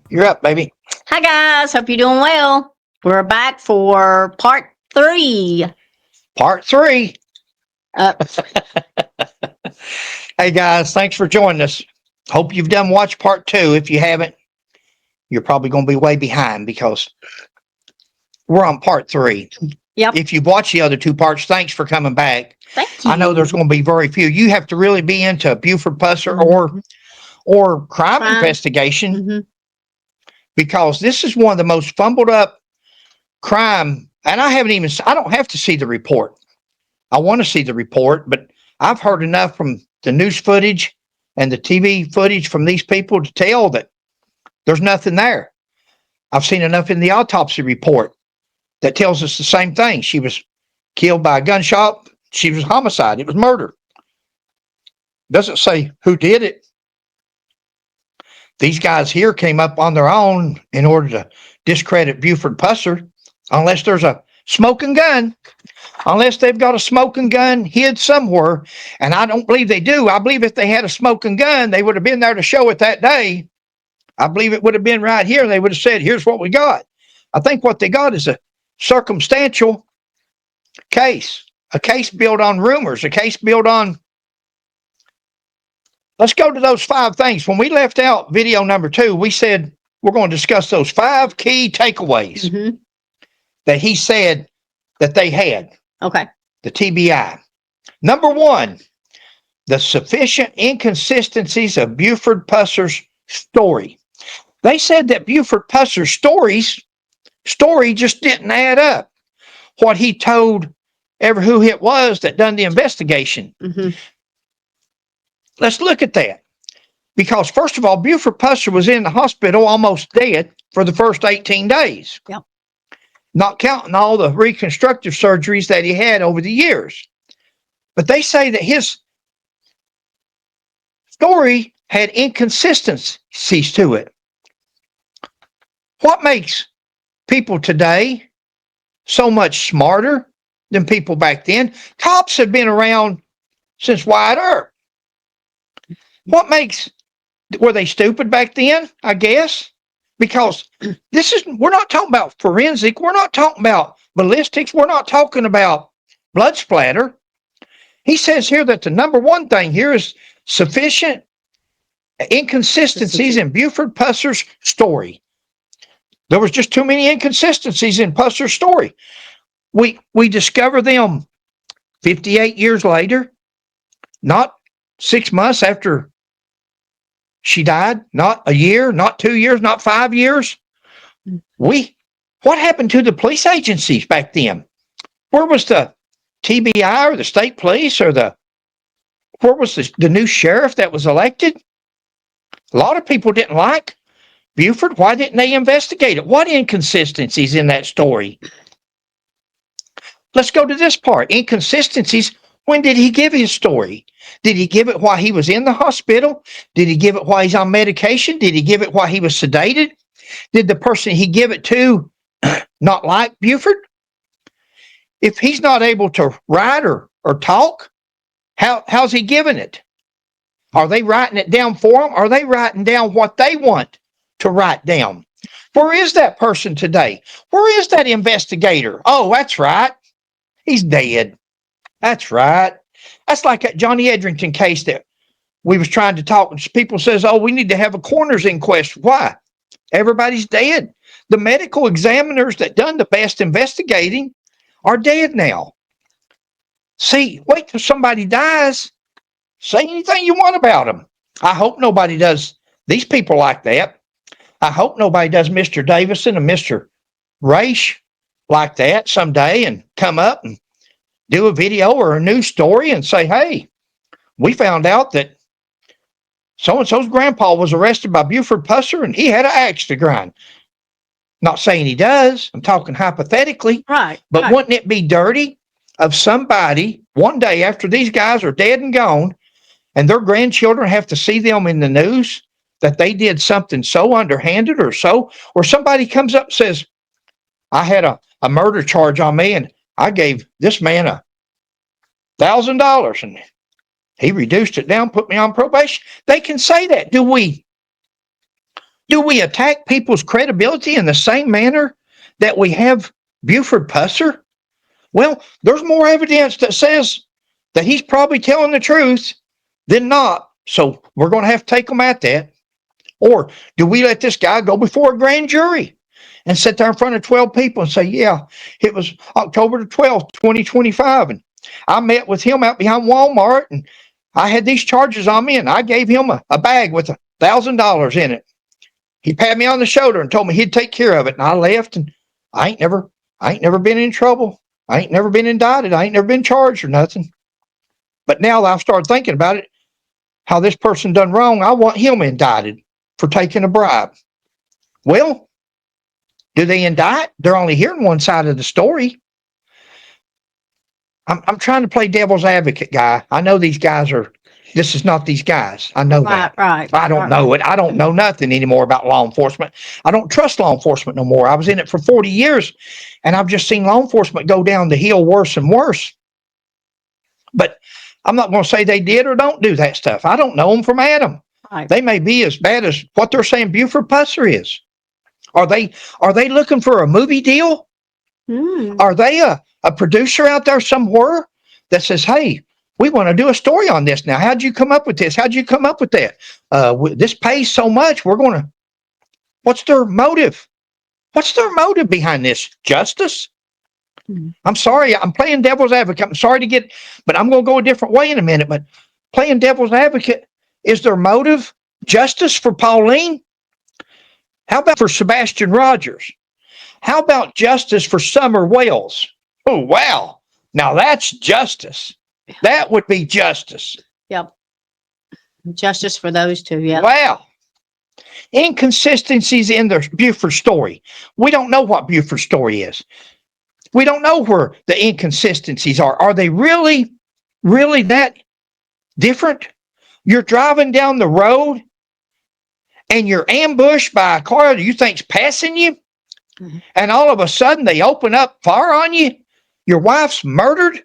You're up, baby. Hi guys, hope you're doing well. We're back for part 3. Part 3. Uh, Hey, guys, thanks for joining us. Hope you've done watch part 2. If you haven't, you're probably going to be way behind because we're on part 3. yep. If you've watched the other 2 parts, thanks for coming back. Thank you. I know there's going to be very few. You have to really be into Buford Pusser or crime investigation Mhm. because this is one of the most fumbled up crime. And I don't have to see the report. I want to see the report, but I've heard enough from the news footage and the TV footage from these people to tell that there's nothing there. I've seen enough in the autopsy report that tells us the same thing. She was killed by a gunshot. She was homicide. It was murder. Doesn't say who did it. These guys here came up on their own in order to discredit Buford Pusser, unless there's a smoking gun. Unless they've got a smoking gun hid somewhere, and I don't believe they do. I believe if they had a smoking gun, they would have been there to show it that day. I believe it would have been right here. They would have said, here's what we got. I think what they got is a circumstantial case, a case built on rumors, a case built on. Let's go to those 5 things. When we left out video number 2, we said we're going to discuss those 5 key takeaways that he said that they had. Okay. The TBI. Number 1, the sufficient inconsistencies of Buford Pusser's story. They said that Buford Pusser's story just didn't add up. What he told who it was that done the investigation. Let's look at that. Because first of all, Buford Pusser was in the hospital almost dead for the first 18 days. Yep. Not counting all the reconstructive surgeries that he had over the years. But they say that his story had inconsistencies to it. What makes people today so much smarter than people back then? Cops have been around since Wyatt Earp. Were they stupid back then? I guess. Because we're not talking about forensic. We're not talking about ballistics. We're not talking about blood splatter. He says here that the number 1 thing here is sufficient inconsistencies in Buford Pusser's story. There was just too many inconsistencies in Pusser's story. We discover them 58 years later, not 6 months after she died, not a year, not 2 years, not 5 years. What happened to the police agencies back then? Where was the TBI or the state police or where was the new sheriff that was elected? A lot of people didn't like Buford. Why didn't they investigate it? What inconsistencies in that story? Let's go to this part. Inconsistencies. When did he give his story? Did he give it while he was in the hospital? Did he give it while he's on medication? Did he give it while he was sedated? Did the person he give it to not like Buford? If he's not able to write or talk, how's he giving it? Are they writing it down for him? Are they writing down what they want to write down? Where is that person today? Where is that investigator? Oh, that's right. He's dead. That's right. That's like that Johnny Edrington case that we was trying to talk. And people says, oh, we need to have a coroner's inquest. Why? Everybody's dead. The medical examiners that done the best investigating are dead now. See, wait till somebody dies. Say anything you want about them. I hope nobody does these people like that. I hope nobody does Mr. Davison and Mr. Raish like that someday and come up and do a video or a news story and say, hey, we found out that so-and-so's grandpa was arrested by Buford Pusser and he had an axe to grind. Not saying he does. I'm talking hypothetically. Right. But wouldn't it be dirty of somebody one day after these guys are dead and gone and their grandchildren have to see them in the news that they did something so underhanded or somebody comes up and says, I had a murder charge on me and I gave this man $1,000 and he reduced it down, put me on probation. They can say that. Do we Do we attack people's credibility in the same manner that we have Buford Pusser? Well, there's more evidence that says that he's probably telling the truth than not. So we're going to have to take him at that. Or do we let this guy go before a grand jury and sit there in front of 12 people and say, yeah, it was October the 12th, 2025. And I met with him out behind Walmart and I had these charges on me and I gave him a bag with $1,000 in it. He patted me on the shoulder and told me he'd take care of it. And I left and I ain't never been in trouble. I ain't never been indicted. I ain't never been charged or nothing. But now that I've started thinking about it, how this person done wrong, I want him indicted for taking a bribe. Well, do they indict? They're only hearing one side of the story. I'm trying to play devil's advocate, guy. I know these guys this is not these guys. I know that. Right. I don't know it. I don't know nothing anymore about law enforcement. I don't trust law enforcement no more. I was in it for 40 years, and I've just seen law enforcement go down the hill worse and worse. But I'm not going to say they did or don't do that stuff. I don't know them from Adam. Right. They may be as bad as what they're saying Buford Pusser is. Are they looking for a movie deal? Are they a producer out there somewhere that says, hey, we want to do a story on this now. How'd you come up with this? How'd you come up with that? This pays so much. What's their motive? What's their motive behind this? Justice? I'm sorry. I'm playing devil's advocate. I'm sorry but I'm going to go a different way in a minute. But playing devil's advocate, is their motive justice for Pauline? How about for Sebastian Rogers? How about justice for Summer Wells? Oh, wow. Now that's justice. That would be justice. Yep. Justice for those two. Yeah. Wow. Inconsistencies in the Buford story. We don't know what Buford's story is. We don't know where the inconsistencies are. Are they really, really that different? You're driving down the road and you're ambushed by a car that you think's passing you. Mm-hmm. And all of a sudden they open up fire on you. Your wife's murdered.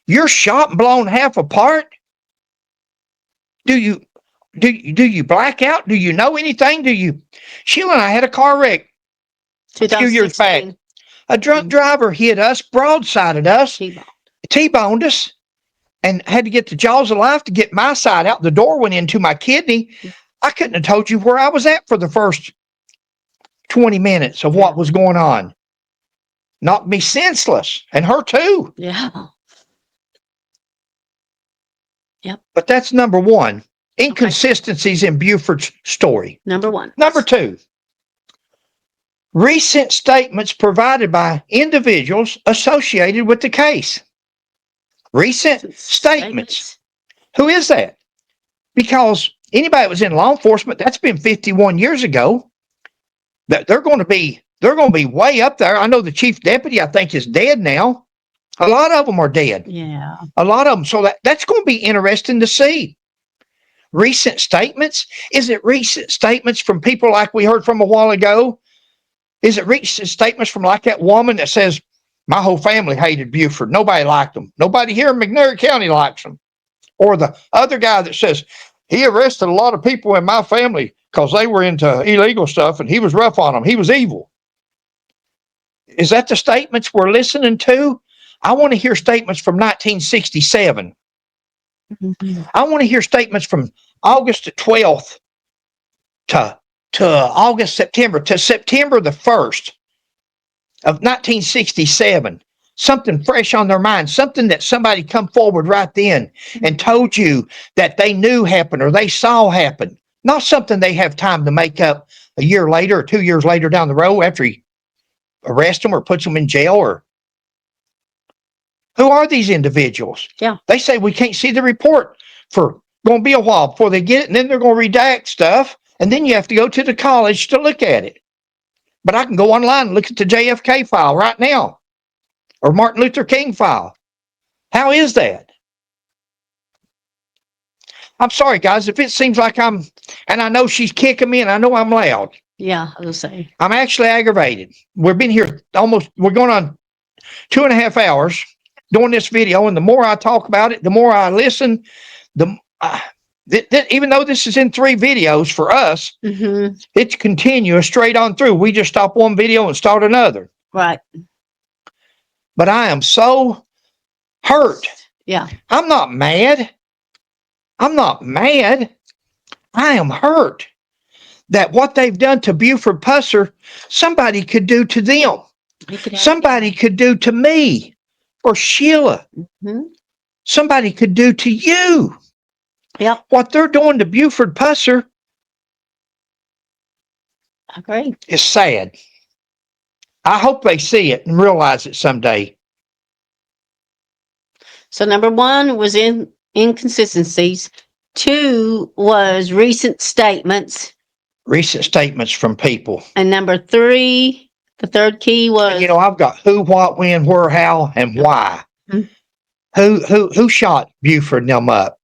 You're shot and blown half apart. Do you black out? Do you know anything? Sheila and I had a car wreck a few years back. A drunk driver hit us, broadsided us, T-boned us, and had to get the jaws of life to get my side out. The door went into my kidney. I couldn't have told you where I was at for the first 20 minutes of what was going on. Knocked me senseless, and her too. Yeah. Yep. But that's number one. Inconsistencies in Buford's story. Number one. Number two. Recent statements provided by individuals associated with the case. Recent statements. Who is that? Because anybody that was in law enforcement, that's been 51 years ago. That they're going to be way up there. I know the chief deputy, I think, is dead now. A lot of them are dead. Yeah. A lot of them. So that's going to be interesting to see. Recent statements? Is it recent statements from people like we heard from a while ago? Is it recent statements from like that woman that says, my whole family hated Buford. Nobody liked him. Nobody here in McNair County likes him. Or the other guy that says, he arrested a lot of people in my family because they were into illegal stuff and he was rough on them. He was evil. Is that the statements we're listening to? I want to hear statements from 1967. Mm-hmm. I want to hear statements from August the 12th to September the 1st of 1967. Something fresh on their mind, something that somebody come forward right then and told you that they knew happened or they saw happen. Not something they have time to make up a year later or 2 years later down the road after he arrests them or puts them in jail. Or who are these individuals? Yeah. They say we can't see the report for going to be a while before they get it, and then they're going to redact stuff, and then you have to go to the college to look at it. But I can go online and look at the JFK file right now or Martin Luther King file. How is that? I'm sorry, guys, if it seems like and I know she's kicking me and I know I'm loud. Yeah, I was saying. I'm actually aggravated. We've been here we're going on 2.5 hours doing this video, and the more I talk about it, the more I listen, Even though this is in 3 videos for us, Mm-hmm. it's continuous straight on through. We just stop one video and start another. Right. But I am so hurt. Yeah. I'm not mad. I'm not mad. I am hurt that what they've done to Buford Pusser, somebody could do to them. Somebody could do to me or Sheila. Mm-hmm. Somebody could do to you. Yep. What they're doing to Buford Pusser I agree. is sad. I hope they see it and realize it someday. So number 1 was inconsistencies. 2 was recent statements. Recent statements from people. And number 3, the third key was... You know, I've got who, what, when, where, how, and why. Mm-hmm. Who shot Buford and them up?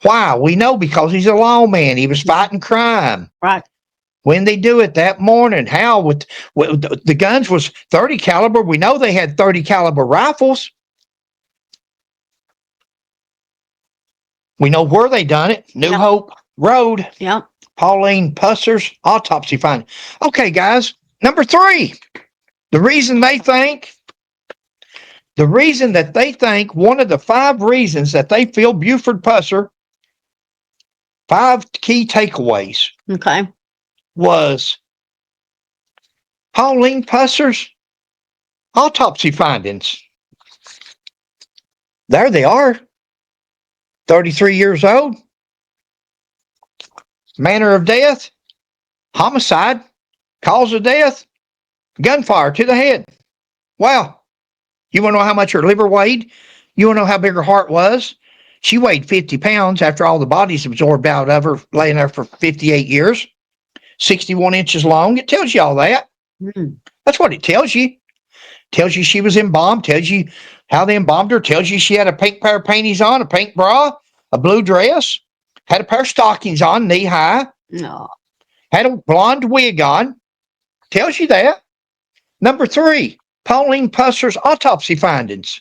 Why? We know because he's a lawman. He was fighting crime. Right. When they do it that morning, how with the guns was 30 caliber. We know they had 30 caliber rifles. We know where they done it. New Hope Road. Yep. Pauline Pusser's autopsy finding. Okay, guys. Number 3. The reason that they think one of the 5 reasons that they feel Buford Pusser, 5 key takeaways. Okay. Was Pauline Pusser's autopsy findings. There they are. 33 years old. Manner of death. Homicide. Cause of death. Gunfire to the head. Wow. You want to know how much her liver weighed? You want to know how big her heart was? She weighed 50 pounds after all the bodies absorbed out of her, laying there for 58 years. 61 inches long. It tells you all that. That's what it tells you. Tells you she was embalmed. Tells you how they embalmed her. Tells you she had a pink pair of panties on, a pink bra, a blue dress, had a pair of stockings on, knee high. No. Had a blonde wig on. Tells you that. Number 3, Pauline Pusser's autopsy findings.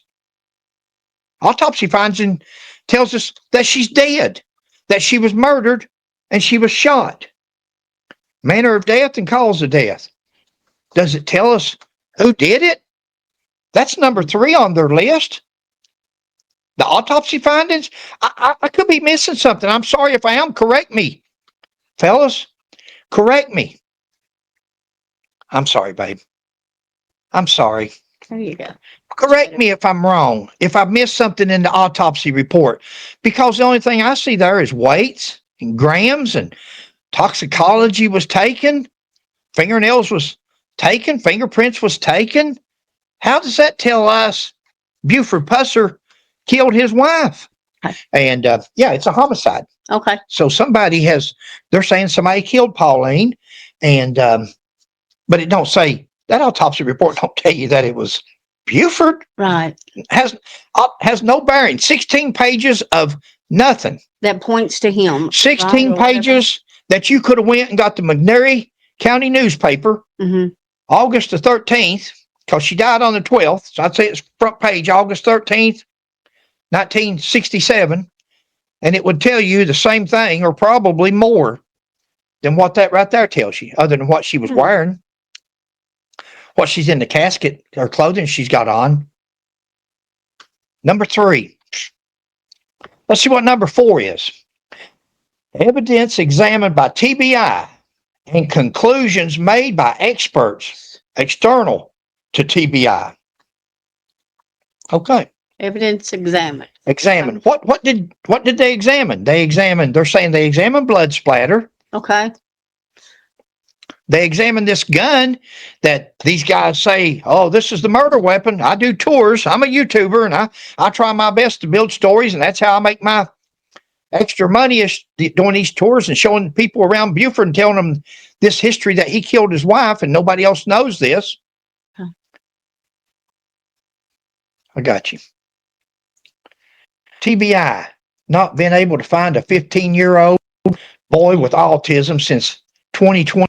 Autopsy findings tells us that she's dead, that she was murdered, and she was shot. Manner of death and cause of death. Does it tell us who did it? That's number 3 on their list. The autopsy findings. I could be missing something. I'm sorry if I am. Correct me. Fellas, correct me. I'm sorry, babe. I'm sorry. There you go. Correct me if I'm wrong, if I've missed something in the autopsy report, because the only thing I see there is weights and grams, and toxicology was taken, fingernails was taken, fingerprints was taken. How does that tell us Buford Pusser killed his wife? And it's a homicide. Okay. So they're saying somebody killed Pauline, and but it don't say, that autopsy report don't tell you that it was Buford. Right. Has no bearing. 16 pages of nothing. That points to him. 16 pages that you could have went and got the McNairy County newspaper, August the 13th, because she died on the 12th. So I'd say it's front page, August 13th, 1967. And it would tell you the same thing, or probably more than what that right there tells you, other than what she was wearing. What she's in the casket, or clothing she's got on. Number 3. Let's see what number 4 is. Evidence examined by TBI and conclusions made by experts external to TBI. Okay. Evidence examined. Examined. What did they examine? They're saying they examined blood splatter. Okay. They examined this gun that these guys say, oh, this is the murder weapon. I do tours. I'm a YouTuber, and I try my best to build stories, and that's how I make my extra money, is doing these tours and showing people around Buford and telling them this history that he killed his wife, and nobody else knows this. Huh. I got you. TBI, not been able to find a 15-year-old boy with autism since 2024.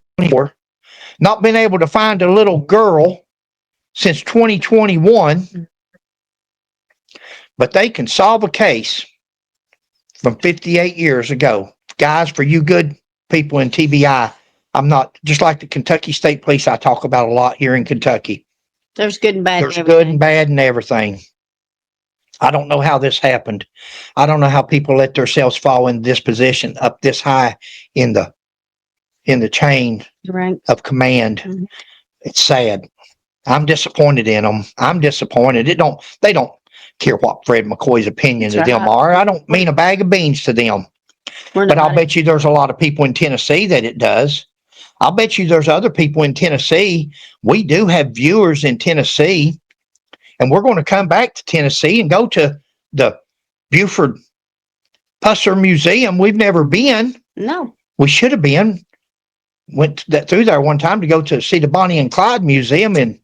Not been able to find a little girl since 2021. But they can solve a case from 58 years ago. Guys, for you good people in TBI, I'm not, just like the Kentucky State Police I talk about a lot here in Kentucky. There's good and bad. There's good and bad and everything. I don't know how this happened. I don't know how people let themselves fall in this position up this high in the chain of command. Mm-hmm. It's sad. I'm disappointed in them. I'm disappointed. They don't care what Fred McCoy's opinions of them are. I don't mean a bag of beans to them. But I'll bet you there's a lot of people in Tennessee that it does. I'll bet you there's other people in Tennessee. We do have viewers in Tennessee, and we're going to come back to Tennessee and go to the Buford Pusser Museum. We've never been. No. We should have been. Went through there one time to go to see the Bonnie and Clyde Museum in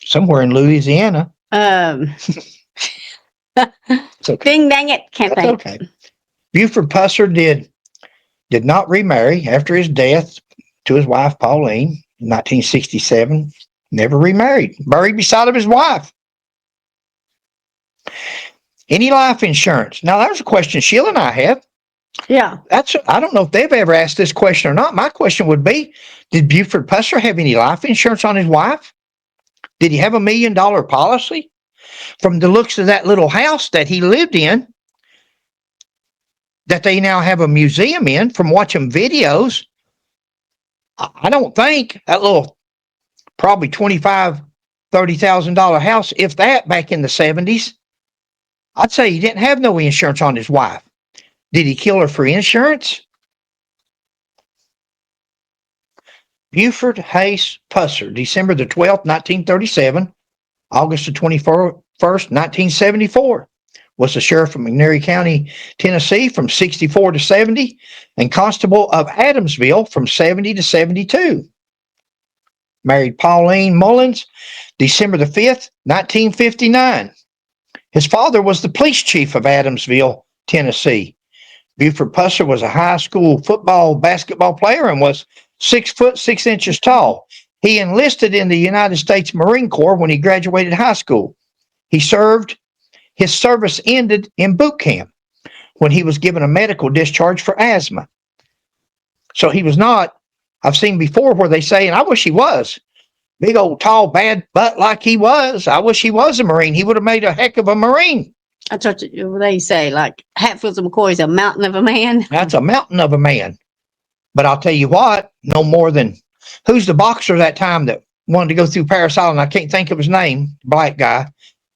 somewhere in Louisiana. It's okay. Ding dang it. Can't think. Okay. Buford Pusser did not remarry after his death to his wife, Pauline, in 1967. Never remarried. Buried beside of his wife. Any life insurance? Now, there's a question Sheila and I have. Yeah. I don't know if they've ever asked this question or not. My question would be, did Buford Pusser have any life insurance on his wife? Did he have $1 million policy? From the looks of that little house that he lived in, that they now have a museum in, from watching videos, I don't think that little probably $25,000, $30,000 house, if that, back in the 70s, I'd say he didn't have no insurance on his wife. Did he kill her for insurance? Buford Hayes Pusser, December the 12th, 1937, August the 21st, 1974. Was the sheriff of McNairy County, Tennessee from 64 to 70, and constable of Adamsville from 70 to 72. Married Pauline Mullins, December the 5th, 1959. His father was the police chief of Adamsville, Tennessee. Buford Pusser was a high school basketball player and was 6 foot 6 inches tall. He enlisted in the United States Marine Corps when he graduated high school. His service ended in boot camp when he was given a medical discharge for asthma. So he was not, I've seen before where they say, and I wish he was, big old tall bad butt like he was. I wish he was a Marine. He would have made a heck of a Marine. That's what they say, like Hatfields and McCoy is a mountain of a man. That's a mountain of a man. But I'll tell you what, no more than, who's the boxer that time that wanted to go through Paris Island? I can't think of his name, black guy.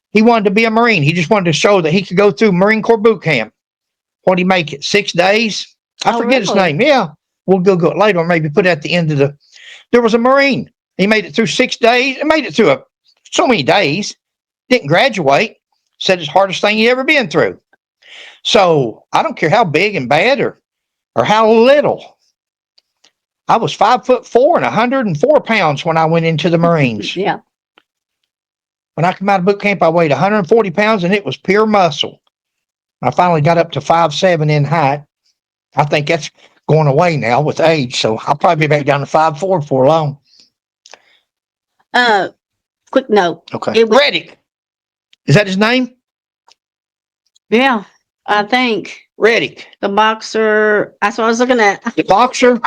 He wanted to be a Marine. He just wanted to show that he could go through Marine Corps boot camp. What'd he make it? 6 days? I forget his name. Yeah. We'll go it later, or maybe put it at the end of there was a Marine. He made it through 6 days. He made it through so many days. Didn't graduate. Said it's the hardest thing he ever been through. So I don't care how big and bad or how little. I was 5'4" and 104 pounds when I went into the Marines. Yeah. When I came out of boot camp, I weighed 140 pounds, and it was pure muscle. I finally got up to 5'7" in height. I think that's going away now with age, so I'll probably be back down to 5'4" before long. Quick note. Okay. Reddick. Is that his name? Yeah, I think. Reddick. The boxer. That's what I was looking at. The boxer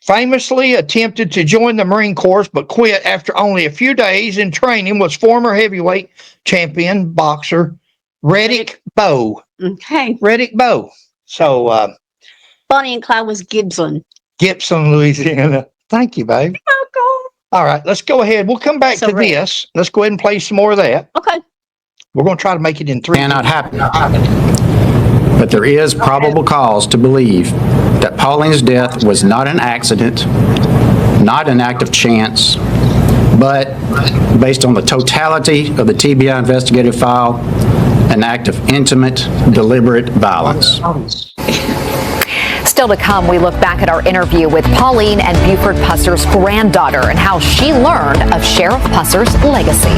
famously attempted to join the Marine Corps, but quit after only a few days in training, was former heavyweight champion boxer Reddick Bowe. Okay. Reddick Bowe. So, Bonnie and Clyde was Gibson, Louisiana. Thank you, babe. You're welcome. All right, let's go ahead. We'll come back to this. Let's go ahead and play some more of that. Okay. We're going to try to make it in 3. Cannot happen. But there is probable cause to believe that Pauline's death was not an accident, not an act of chance, but based on the totality of the TBI investigative file, an act of intimate, deliberate violence. Still to come, we look back at our interview with Pauline and Buford Pusser's granddaughter and how she learned of Sheriff Pusser's legacy.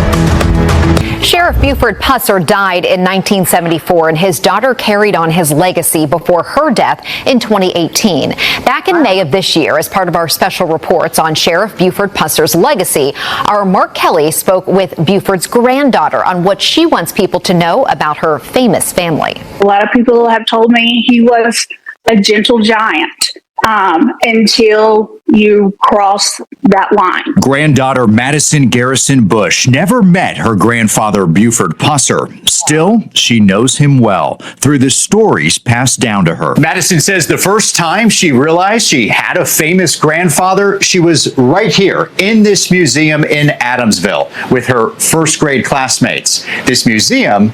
Sheriff Buford Pusser died in 1974, and his daughter carried on his legacy before her death in 2018. Back in May of this year, as part of our special reports on Sheriff Buford Pusser's legacy, our Mark Kelly spoke with Buford's granddaughter on what she wants people to know about her famous family. A lot of people have told me he was a gentle giant until you cross that line. Granddaughter Madison Garrison Bush never met her grandfather Buford Pusser. Still, she knows him well through the stories passed down to her. Madison says the first time she realized she had a famous grandfather, she was right here in this museum in Adamsville with her first grade classmates. This museum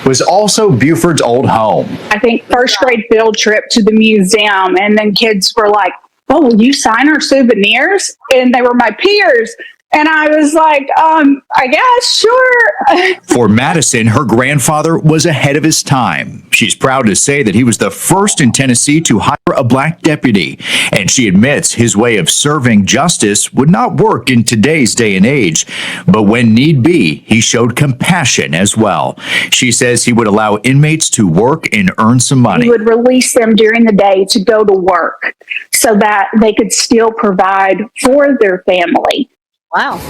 was also Buford's old home. I think first grade field trip to the museum, and then kids were like, "Oh, will you sign our souvenirs?" And they were my peers. And I was like, I guess, sure. For Madison, her grandfather was ahead of his time. She's proud to say that he was the first in Tennessee to hire a black deputy, and she admits his way of serving justice would not work in today's day and age. But when need be, he showed compassion as well. She says he would allow inmates to work and earn some money. He would release them during the day to go to work so that they could still provide for their family. Wow.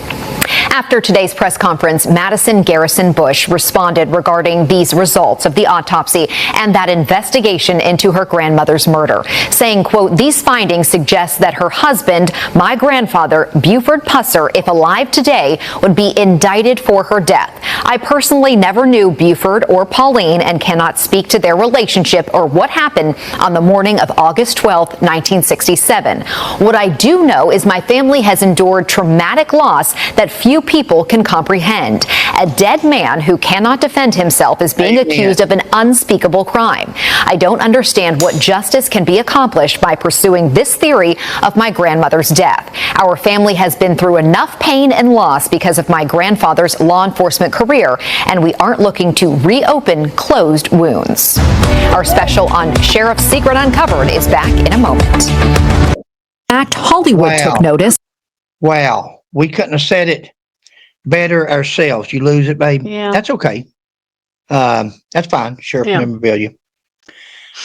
After today's press conference, Madison Garrison Bush responded regarding these results of the autopsy and that investigation into her grandmother's murder, saying, quote, "These findings suggest that her husband, my grandfather, Buford Pusser, if alive today, would be indicted for her death. I personally never knew Buford or Pauline and cannot speak to their relationship or what happened on the morning of August 12, 1967. What I do know is my family has endured traumatic loss that few people can comprehend. A dead man who cannot defend himself is being accused of an unspeakable crime. I don't understand what justice can be accomplished by pursuing this theory of my grandmother's death. Our family has been through enough pain and loss because of my grandfather's law enforcement career, and we aren't looking to reopen closed wounds." Our special on Sheriff's Secret Uncovered is back in a moment. Act Hollywood took notice. Wow. We couldn't have said it better ourselves. You lose it, babe. Yeah. That's okay. That's fine. Sheriff memorabilia.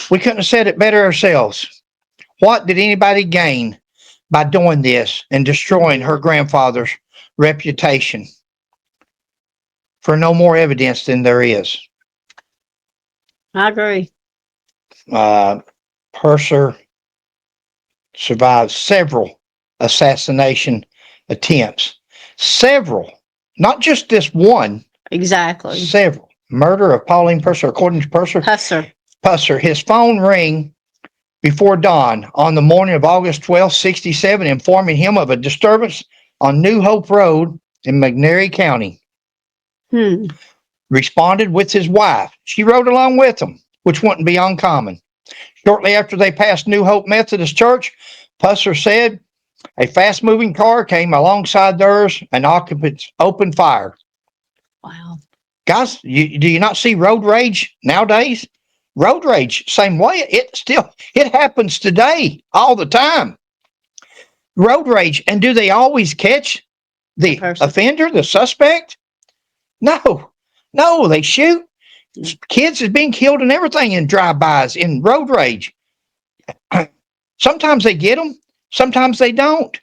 We couldn't have said it better ourselves. What did anybody gain by doing this and destroying her grandfather's reputation? For no more evidence than there is. I agree. Pusser survived several assassination attempts. Several. Not just this one. Exactly. Several. Murder of Pauline Pusser, according to Pusser, his phone rang before dawn on the morning of August 12, 67, informing him of a disturbance on New Hope Road in McNairy County. Responded with his wife. She rode along with him, which wouldn't be uncommon. Shortly after they passed New Hope Methodist Church, Pusser said a fast-moving car came alongside theirs and occupants opened fire. Wow. Guys, do you not see road rage nowadays? Road rage, same way. It happens today, all the time. Road rage. And do they always catch the offender, the suspect? No, they shoot. Kids is being killed and everything in drive-bys, in road rage. Sometimes they get them. Sometimes they don't.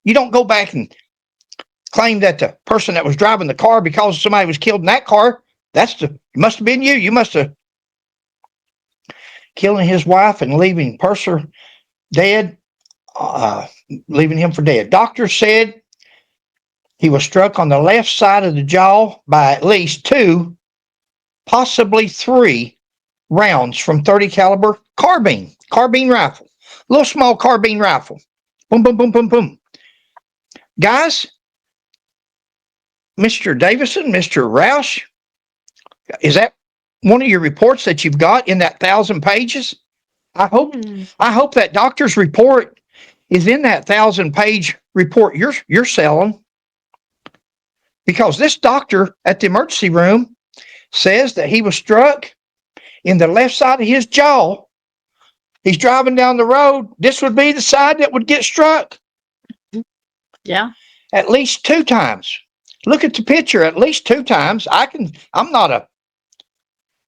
You don't go back and claim that the person that was driving the car, because somebody was killed in that car, it must have been you. You must have killing his wife and leaving Pusser dead, leaving him for dead. Doctors said he was struck on the left side of the jaw by at least 2, possibly 3 rounds from .30 caliber carbine rifle. Little small carbine rifle. Boom, boom, boom, boom, boom. Guys, Mr. Davison, Mr. Roush, is that one of your reports that you've got in that 1,000 pages? I hope that doctor's report is in that 1,000-page report you're selling. Because this doctor at the emergency room says that he was struck in the left side of his jaw He's driving down the road. This would be the side that would get struck Yeah. at least 2 times. Look at the picture, at least 2 times.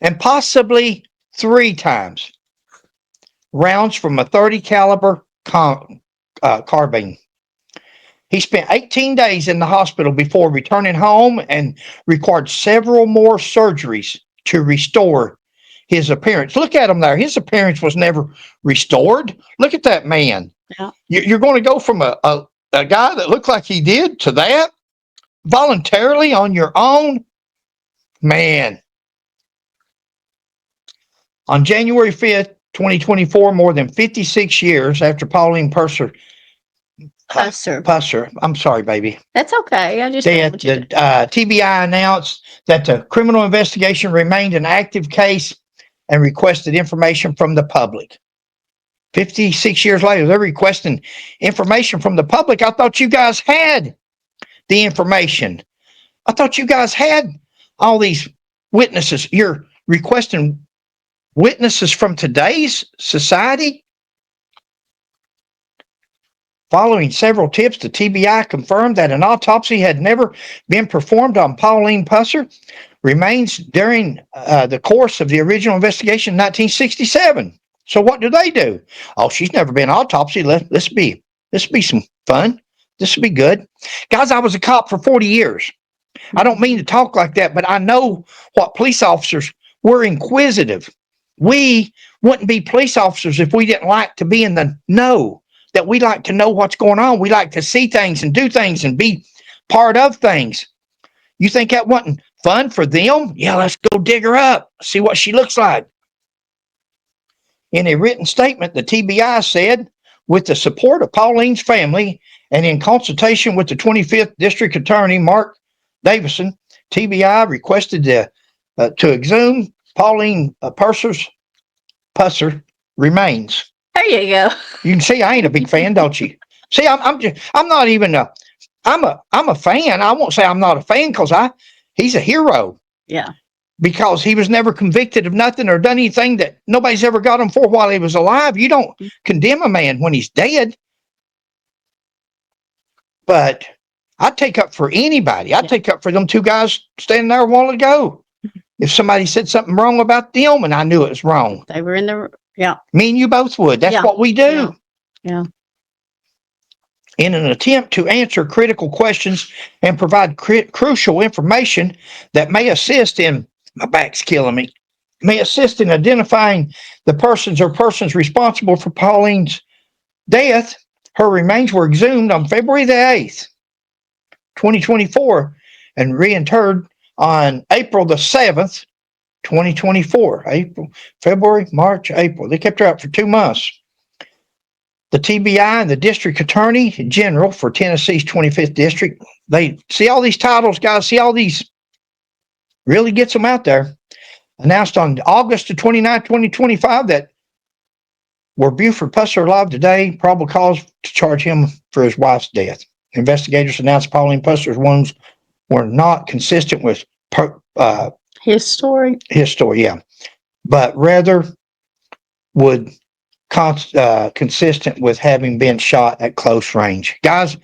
And possibly 3 times. Rounds from a .30 caliber carbine. He spent 18 days in the hospital before returning home and required several more surgeries to restore his appearance. Look at him there. His appearance was never restored. Look at that man. Yeah. You're going to go from a guy that looked like he did to that voluntarily on your own? Man. On January 5th, 2024, more than 56 years after Pauline Pusser, I'm sorry, baby. That's okay. I just Death, the TBI announced that the criminal investigation remained an active case and requested information from the public. 56 years later, they're requesting information from the public. I thought you guys had the information. I thought you guys had all these witnesses. You're requesting witnesses from today's society? Following several tips, the TBI confirmed that an autopsy had never been performed on Pauline Pusser. Remains during the course of the original investigation in 1967. So what do? Oh, she's never been autopsied. This be some fun. This will be good. Guys, I was a cop for 40 years. I don't mean to talk like that, but I know what police officers were inquisitive. We wouldn't be police officers if we didn't like to be in the know. That we like to know what's going on. We like to see things and do things and be part of things. You think that wasn't fun for them? Yeah, let's go dig her up, see what she looks like. In a written statement, the TBI said, with the support of Pauline's family and in consultation with the 25th District Attorney, Mark Davison, TBI requested to exhume Pauline Pusser remains. There you go. You can see I ain't a big fan, don't you? See, I'm not even I'm a fan. I won't say I'm not a fan because he's a hero. Yeah. Because he was never convicted of nothing or done anything that nobody's ever got him for while he was alive. You don't condemn a man when he's dead. But I'd take up for anybody. I'd take up for them 2 guys standing there a while ago. If somebody said something wrong about them and I knew it was wrong. They were in the, yeah. Me and you both would. That's what we do. Yeah. In an attempt to answer critical questions and provide crucial information that may assist in, my back's killing me, may assist in identifying the persons responsible for Pauline's death, her remains were exhumed on February the 8th, 2024, and reinterred on April the 7th, 2024. April, February, March, April. They kept her out for 2 months. The TBI and the District Attorney General for Tennessee's 25th District, they see all these titles, guys, see all these, really gets them out there, announced on August the 29th, 2025 that were Buford Pusser alive today, probable cause to charge him for his wife's death. Investigators announced Pauline Pusser's wounds were not consistent with his story, yeah, but rather would consistent with having been shot at close range. Guys,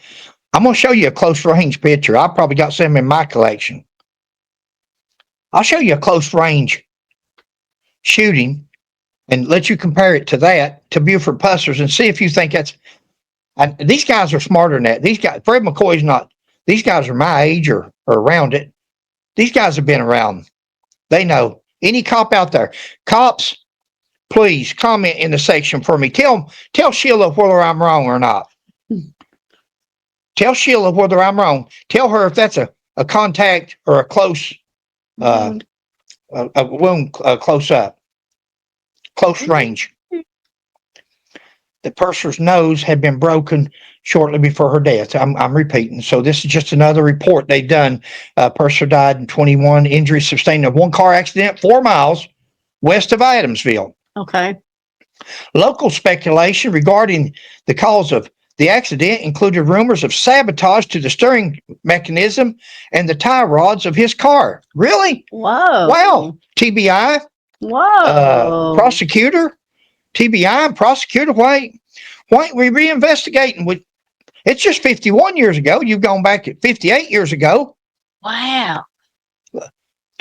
I'm going to show you a close range picture. I probably got some in my collection. I'll show you a close range shooting and let you compare it to that, to Buford Pusser's, and see if you think that's, these guys are smarter than that. These guys, Fred McCoy's not, these guys are my age or around it. These guys have been around. They know. Any cop out there, cops, please comment in the section for me. Tell Sheila whether I'm wrong or not. Tell Sheila whether I'm wrong. Tell her if that's a contact or a close, a wound close up, close range. The Pusser's nose had been broken shortly before her death. I'm repeating. So this is just another report they've done. Pusser died in 21, injuries sustained in 1 car accident 4 miles west of Adamsville. okay. Local speculation regarding the cause of the accident included rumors of sabotage to the steering mechanism and the tie rods of his car. Really? Whoa. Wow. TBI, Whoa. prosecutor TBI and prosecutor, why ain't we reinvestigating? It's just 51 years ago. You've gone back at 58 years ago. Wow.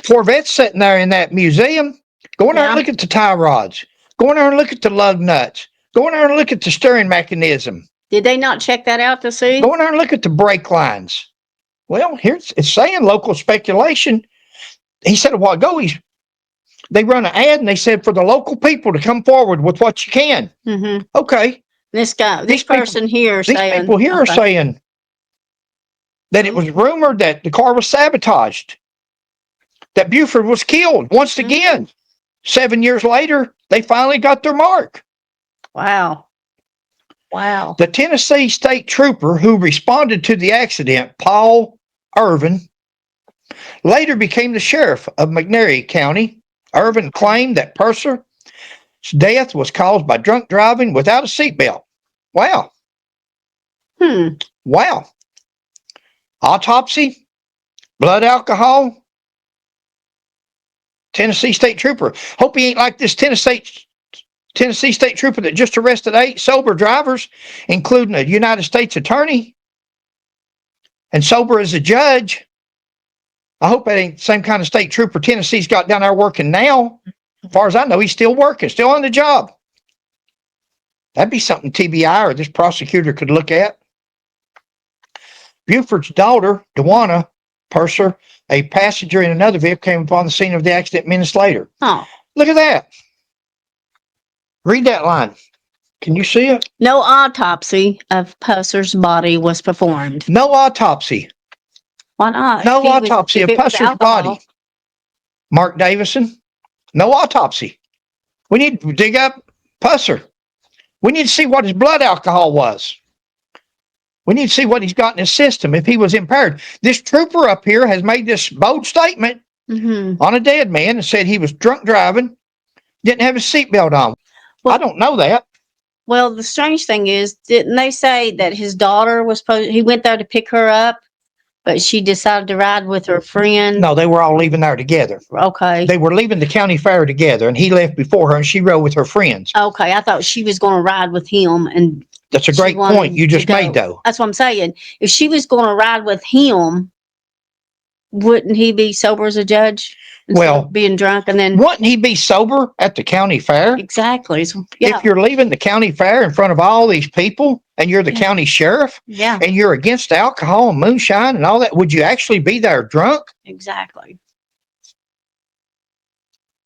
Corvette's sitting there in that museum. Go in there and Yeah. look at the tie rods. Go in there and look at the lug nuts. Go in there and look at the steering mechanism. Did they not check that out to see? Go in there and look at the brake lines. Well, here's it's saying local speculation. He said a while ago, they run an ad and they said for the local people to come forward with what you can. Mm-hmm. Okay. This These people- person here These saying. people here are okay. saying that it was rumored that the car was sabotaged, that Buford was killed once again. 7 years later, they finally got their mark. Wow. Wow. The Tennessee state trooper who responded to the accident, Paul Irvin, later became the sheriff of McNairy County. Irvin claimed that Pusser's death was caused by drunk driving without a seatbelt. Wow. Wow. Autopsy, blood alcohol, Tennessee state trooper. Hope he ain't like this Tennessee state trooper that just arrested 8 sober drivers, including a United States attorney, and sober as a judge. I hope that ain't the same kind of state trooper Tennessee's got down there working now. As far as I know, he's still working, still on the job. That'd be something TBI or this prosecutor could look at. Buford's daughter, Dewana Pusser, a passenger in another vehicle, came upon the scene of the accident minutes later. Oh. Look at that. Read that line. Can you see it? No autopsy of Pusser's body was performed. No autopsy. Why not? No If he was- autopsy if of it was Pusser's alcohol. body. Mark Davison. No autopsy. We need to dig up Pusser. We need to see what his blood alcohol was. We need to see what he's got in his system if he was impaired. This trooper up here has made this bold statement on a dead man and said he was drunk driving, didn't have his seatbelt on. Well- I don't know that. Well, the strange thing is, didn't they say that his daughter was supposed, he went there to pick her up, but she decided to ride with her friend? No, they were all leaving there together. Okay. They were leaving the county fair together, and he left before her, and she rode with her friends. Okay. I thought she was going to ride with him, and That's a she great wanted point you just to go. made, though. That's what I'm saying. If she was going to ride with him, wouldn't he be sober as a judge? Instead Well- of being drunk and then. Wouldn't he be sober at the county fair? Exactly. So, yeah. If you're leaving the county fair in front of all these people, and you're the Yeah. county sheriff, Yeah. and you're against alcohol and moonshine and all that, would you actually be there drunk? Exactly.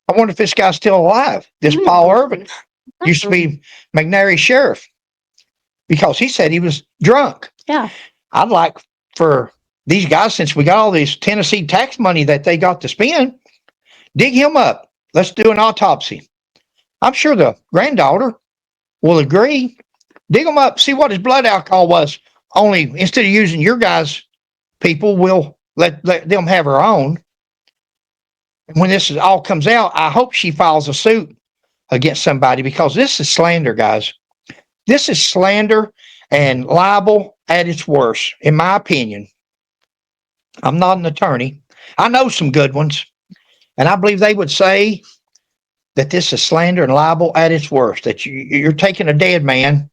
I wonder if this guy's still alive. This Paul Irvin used to be McNairy sheriff because he said he was drunk. Yeah. I'd like for these guys, since we got all this Tennessee tax money that they got to spend, dig him up. Let's do an autopsy. I'm sure the granddaughter will agree. Dig him up, see what his blood alcohol was. Only instead of using your guys' people, we'll let them have her own. And when this all comes out, I hope she files a suit against somebody because this is slander, guys. This is slander and libel at its worst, in my opinion. I'm not an attorney. I know some good ones, and I believe they would say that this is slander and libel at its worst, that you're taking a dead man.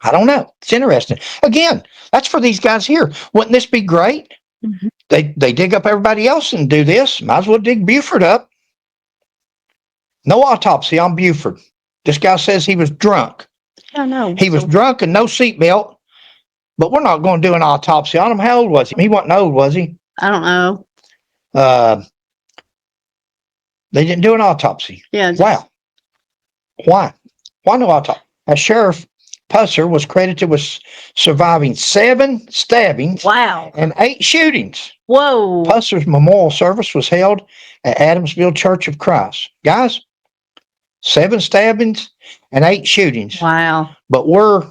I don't know. It's interesting. Again, that's for these guys here. Wouldn't this be great? Mhm. They dig up everybody else and do this. Might as well dig Buford up. No autopsy on Buford. This guy says he was drunk. I know. He was drunk and no seatbelt, but we're not going to do an autopsy on him. How old was he? He wasn't old, was he? I don't know. They didn't do an autopsy. Yeah. just- Wow. Why? Why no autopsy? Sheriff Pusser was credited with surviving 7 stabbings Wow. and 8 shootings. Whoa. Pusser's memorial service was held at Adamsville Church of Christ. Guys, 7 stabbings and 8 shootings. Wow. But we're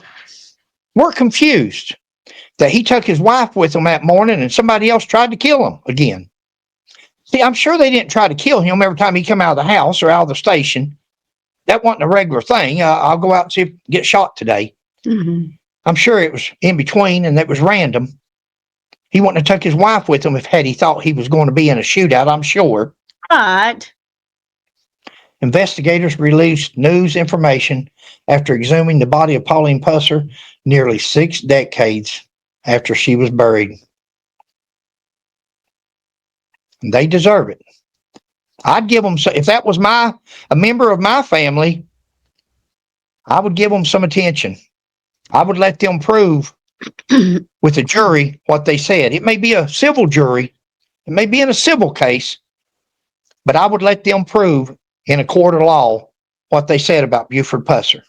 confused that he took his wife with him that morning and somebody else tried to kill him again. See, I'm sure they didn't try to kill him every time he come out of the house or out of the station. That wasn't a regular thing. I'll go out and see if I get shot today. Mhm. I'm sure it was in between and it was random. He wouldn't have took his wife with him if he thought he was going to be in a shootout, I'm sure. Right. investigators released news information after exhuming the body of Pauline Pusser nearly 6 decades after she was buried. And they deserve it. I'd give them, if that was a member of my family, I would give them some attention. I would let them prove with a jury what they said. It may be a civil jury, it may be in a civil case, but I would let them prove in a court of law what they said about Buford Pusser,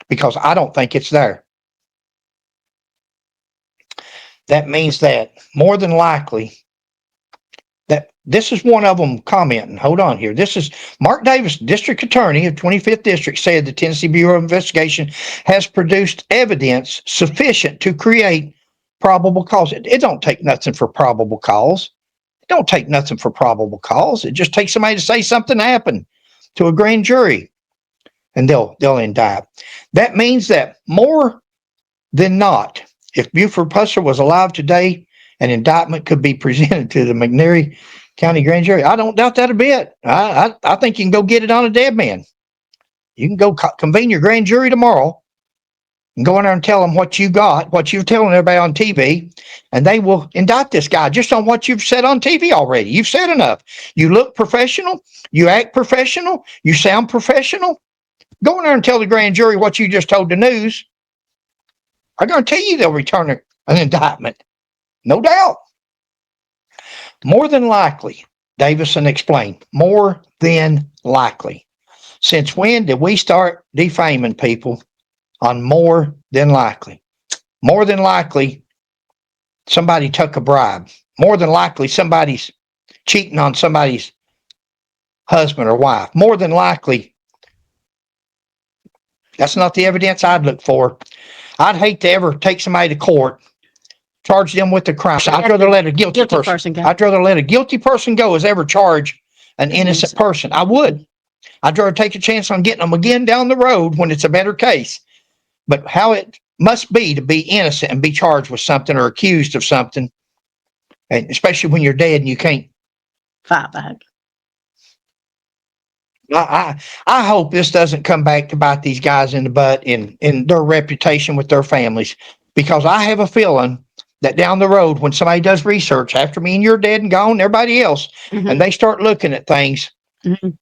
because I don't think it's there. That means that more than likely, that this is one of them commenting. Hold on here. This is Mark Davis, District Attorney of 25th District, said the Tennessee Bureau of Investigation has produced evidence sufficient to create probable cause. It don't take nothing for probable cause. It don't take nothing for probable cause. It just takes somebody to say something happened to a grand jury, and they'll indict. That means that more than not, if Buford Pusser was alive today, an indictment could be presented to the McNairy County Grand Jury. I don't doubt that a bit. I think you can go get it on a dead man. You can go convene your grand jury tomorrow and go in there and tell them what you got, what you're telling everybody on TV, and they will indict this guy just on what you've said on TV already. You've said enough. You look professional. You act professional. You sound professional. Go in there and tell the grand jury what you just told the news. I'm going to tell you they'll return an indictment. No doubt. More than likely, Davison explained, more than likely. Since when did we start defaming people on more than likely? More than likely, somebody took a bribe. More than likely, somebody's cheating on somebody's husband or wife. More than likely, that's not the evidence I'd look for. I'd hate to ever take somebody to court, charge them with the crime. I'd rather let a guilty person go. I'd rather let a guilty person go as ever charge an innocent person. I would. I'd rather take a chance on getting them again down the road when it's a better case. But how it must be to be innocent and be charged with something or accused of something, and especially when you're dead and you can't fight back. I hope this doesn't come back to bite these guys in the butt in their reputation with their families, because I have a feeling that down the road, when somebody does research after me and you're dead and gone, everybody else, and they start looking at things,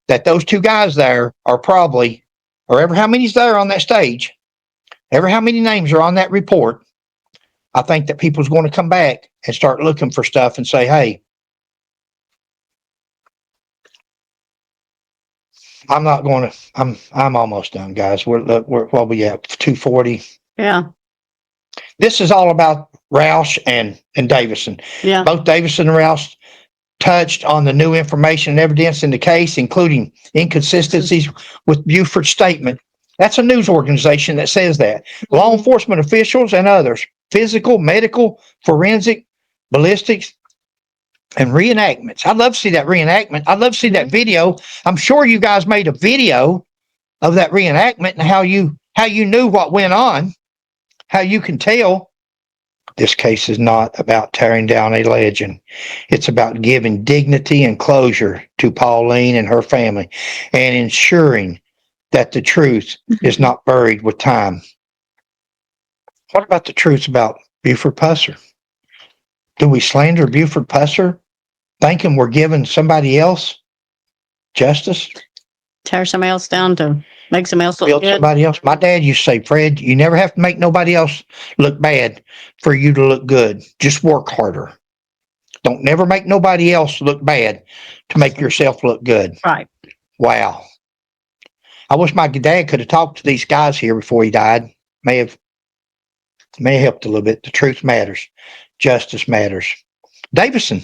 that those two guys there are probably, or ever how many's there on that stage, ever how many names are on that report, I think that people's going to come back and start looking for stuff and say, hey, I'm not going to, I'm almost done, guys. We're what we at, 2:40. Yeah. This is all about Roush and Davison. Yeah. Both Davison and Roush touched on the new information and evidence in the case, including inconsistencies with Buford's statement. That's a news organization that says that. Law enforcement officials and others, physical, medical, forensic, ballistics, and reenactments. I'd love to see that reenactment. I'd love to see that video. I'm sure you guys made a video of that reenactment and how you knew what went on, how you can tell. This case is not about tearing down a legend. It's about giving dignity and closure to Pauline and her family and ensuring that the truth is not buried with time. What about the truth about Buford Pusser? Do we slander Buford Pusser, thinking we're giving somebody else justice? Tear somebody else down to make somebody else look Build good. somebody else. My dad used to say, Fred, you never have to make nobody else look bad for you to look good. Just work harder. Don't never make nobody else look bad to make yourself look good. Right. Wow. I wish my dad could have talked to these guys here before he died. May have helped a little bit. The truth matters. Justice matters. Davison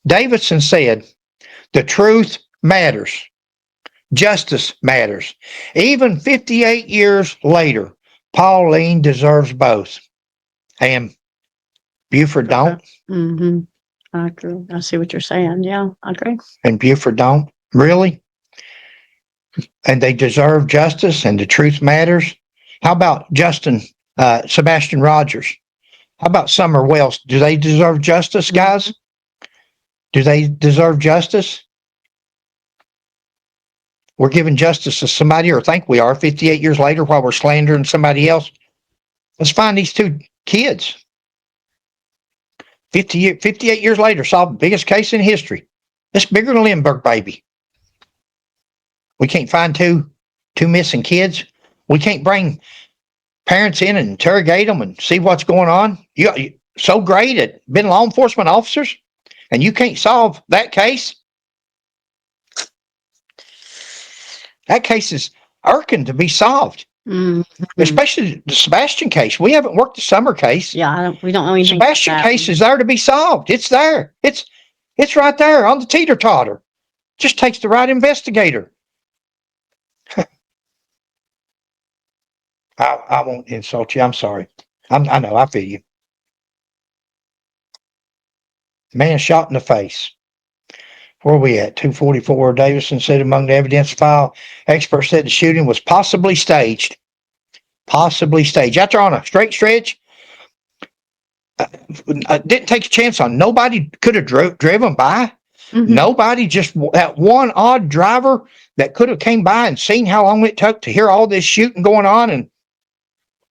said, the truth matters. Justice matters. Even 58 years later, Pauline deserves both. And Buford don't. I agree. I see what you're saying. Yeah, I agree. And Buford don't. Really? And they deserve justice and the truth matters. How about Sebastian Rogers? How about Summer Wells? Do they deserve justice, guys? Do they deserve justice? we're giving justice to somebody, or think we are, 58 years later, while we're slandering somebody else. Let's find these two kids. 58 years later, solved the biggest case in history. It's bigger than Lindbergh baby. We can't find two missing kids. We can't bring parents in and interrogate them and see what's going on. You so great at being law enforcement officers, and you can't solve that case. That case is irking to be solved. Especially the Sebastian case. We haven't worked the Summer case. Yeah, we don't know anything. Sebastian case is there to be solved. It's there. It's right there on the teeter-totter. Just takes the right investigator. I won't insult you. I'm sorry. I know. I feel you. Man shot in the face. Where are we at? 244. Davison said among the evidence file, experts said the shooting was possibly staged. Possibly staged. Out there on a straight stretch. Didn't take a chance on. Nobody could have driven by. Nobody, just that one odd driver that could have came by and seen how long it took to hear all this shooting going on. And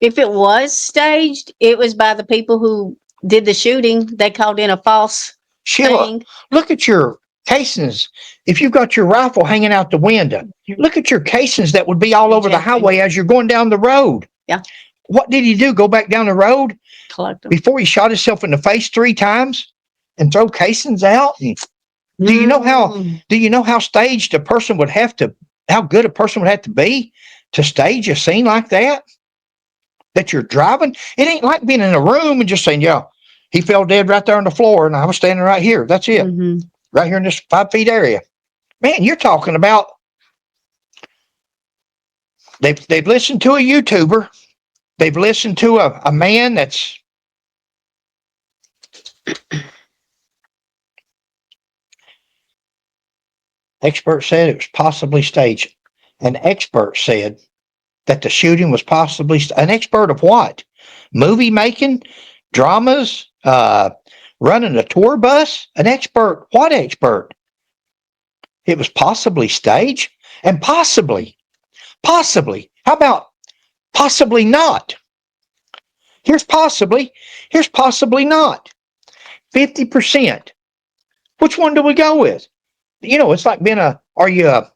if it was staged, it was by the people who did the shooting. They called in a false Sheila, thing. look at your casings. If you've got your rifle hanging out the window, look at your casings that would be all over the highway as you're going down the road. Yeah. What did he do? Go back down the road Collect them. before he shot himself in the face 3 times and throw casings out? And do you know how staged a person would have to, how good a person would have to be to stage a scene like that? That you're driving? It ain't like being in a room and just saying, yeah, he fell dead right there on the floor and I was standing right here. That's it. Right here in this 5 feet area. Man, you're talking about they've listened to a YouTuber. They've listened to a man that's expert said it was possibly staged. An expert said that the shooting was possibly an expert of what? Movie making, dramas, running a tour bus? An expert? What expert? It was possibly staged, and possibly. How about possibly not? Here's possibly not. 50%. Which one do we go with? You know, it's like being are you a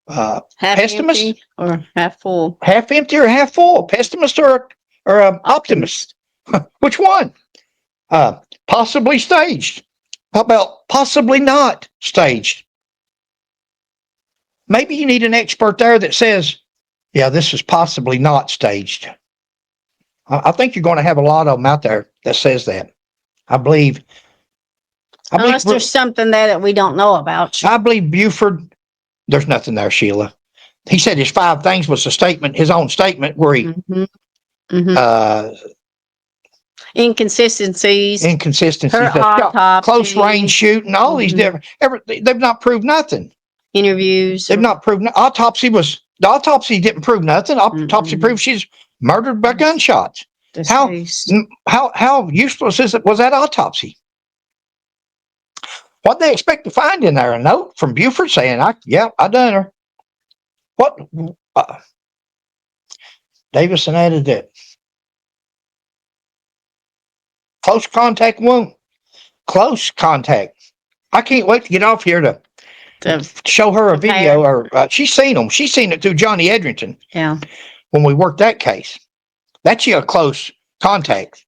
half pessimist empty or half full? Half empty or half full? Pessimist or optimist? Which one? Possibly staged. How about possibly not staged? Maybe you need an expert there that says, yeah, this is possibly not staged. I think you're going to have a lot of them out there that says that. I believe Unless there's something there that we don't know about. I believe Buford, there's nothing there, Sheila. He said his 5 things was a statement, his own statement, where he inconsistencies, her autopsy, close range shooting, all these different. They've not proved nothing. Interviews. They've not proved. The autopsy didn't prove nothing. Autopsy proved she's murdered by gunshots. How useless was that autopsy? What they expect to find in there? A note from Buford saying, I done her. What? Davison added that. Close contact wound. Close contact. I can't wait to get off here to show her a video. Or she's seen them. She's seen it through Johnny Edrington. Yeah. When we worked that case. That's your close contact.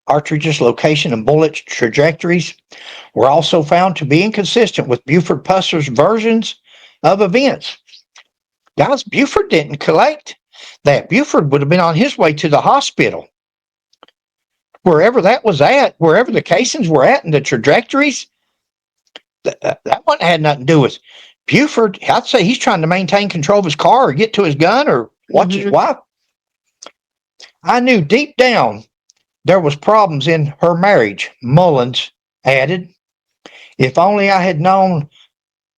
Cartridges, location, and bullet trajectories were also found to be inconsistent with Buford Pusser's versions of events. Guys, Buford didn't collect that. Buford would have been on his way to the hospital. Wherever that was at, wherever the casings were at and the trajectories, that one had nothing to do with Buford. I'd say he's trying to maintain control of his car or get to his gun or watch his wife. I knew deep down there was problems in her marriage, Mullins added. If only I had known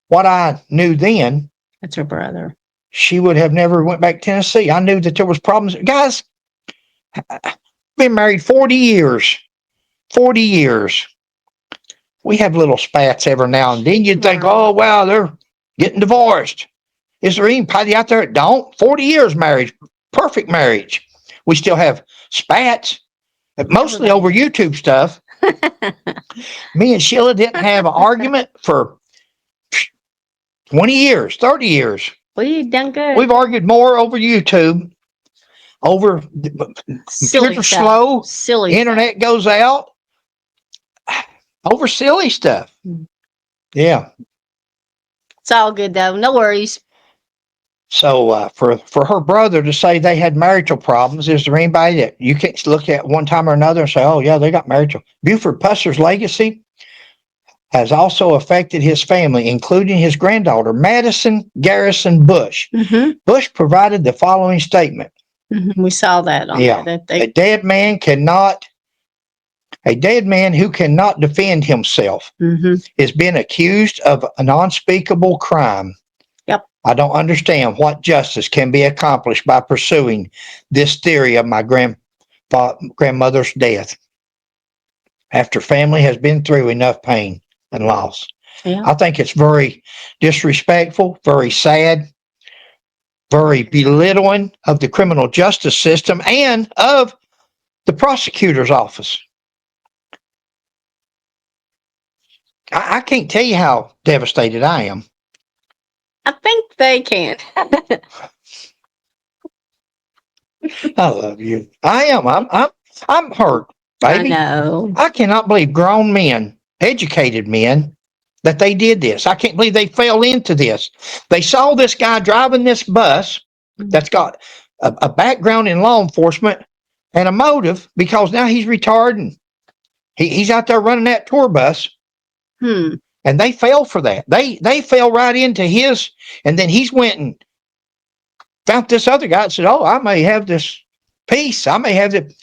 what I knew then. That's her brother. She would have never went back to Tennessee. I knew that there was problems. Guys, been married 40 years. 40 years. We have little spats every now and then. You'd think, Right. oh, wow, they're getting divorced. Is there anybody out there that don't? 40 years marriage, perfect marriage. We still have spats, mostly over YouTube stuff. Me and Sheila didn't have an argument for 20 years, 30 years. Well, you done good. We've argued more over YouTube, over Silly computer stuff. slow, Silly internet goes out, over silly stuff. Yeah. It's all good though. No worries. So for her brother to say they had marital problems, is there anybody that you can look at one time or another and say, oh, yeah, they got marital? Buford Pusser's legacy has also affected his family, including his granddaughter, Madison Garrison Bush. Mm-hmm. Bush provided the following statement. Mm-hmm. We saw that on Yeah. there. A dead man who cannot defend himself Mm-hmm. is being accused of an unspeakable crime. Yep. I don't understand what justice can be accomplished by pursuing this theory of my grandmother's death after family has been through enough pain and loss. Yeah. I think it's very disrespectful, very sad, very belittling of the criminal justice system and of the prosecutor's office. I can't tell you how devastated I am. I think they can. I love you. I am. I'm hurt, baby. I know. I cannot believe grown men, educated men, that they did this. I can't believe they fell into this. They saw this guy driving this bus that's got a background in law enforcement and a motive because now he's retired and he's out there running that tour bus. And they fell for that. They fell right into his, and then he's went and found this other guy and said, oh, I may have this piece. I may have the,